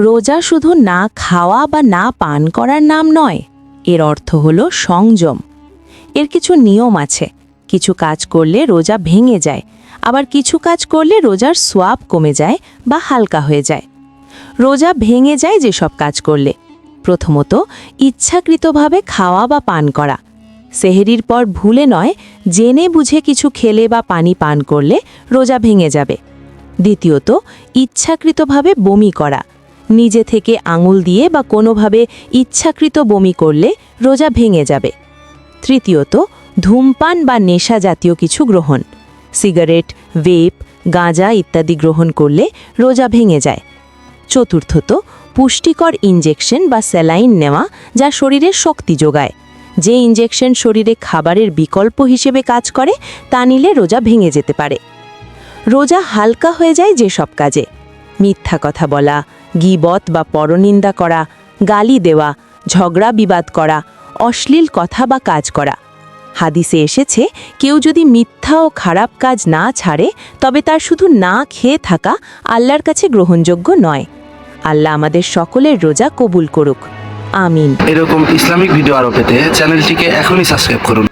রোজা শুধু না খাওয়া বা না পান করার নাম নয়, এর অর্থ হলো সংযম। এর কিছু নিয়ম আছে। কিছু কাজ করলে রোজা ভেঙে যায়, আবার কিছু কাজ করলে রোজার সোয়াব কমে যায় বা হালকা হয়ে যায়। রোজা ভেঙে যায় যেসব কাজ করলে: প্রথমত, ইচ্ছাকৃতভাবে খাওয়া বা পান করা। সেহরির পর ভুলে নয়, জেনে বুঝে কিছু খেলে বা পানি পান করলে রোজা ভেঙে যাবে। দ্বিতীয়ত, ইচ্ছাকৃতভাবে বমি করা। নিজে থেকে আঙুল দিয়ে বা কোনোভাবে ইচ্ছাকৃত বমি করলে রোজা ভেঙে যাবে। তৃতীয়ত, ধূমপান বা নেশা জাতীয় কিছু গ্রহণ। সিগারেট, ভেপ, গাঁজা ইত্যাদি গ্রহণ করলে রোজা ভেঙে যায়। চতুর্থত, পুষ্টিকর ইনজেকশন বা স্যালাইন নেওয়া, যা শরীরে শক্তি যোগায়। যে ইনজেকশন শরীরে খাবারের বিকল্প হিসেবে কাজ করে, তা নিলে রোজা ভেঙে যেতে পারে। রোজা হালকা হয়ে যায় যেসব কাজে: মিথ্যা কথা বলা, গীবত বা পরনিন্দা করা, গালি দেওয়া, ঝগড়া বিবাদ করা, অশ্লীল কথা বা কাজ করা। হাদিসে এসেছে, কেউ যদি মিথ্যা ও খারাপ কাজ না ছাড়ে, তবে তার শুধু না খেয়ে থাকা আল্লাহর কাছে গ্রহণযোগ্য নয়। আল্লাহ আমাদের সকলের রোজা কবুল করুক। আমিন। এরকম ইসলামিক ভিডিও আরও পেতে চ্যানেলটিকে এখনই সাবস্ক্রাইব করুন।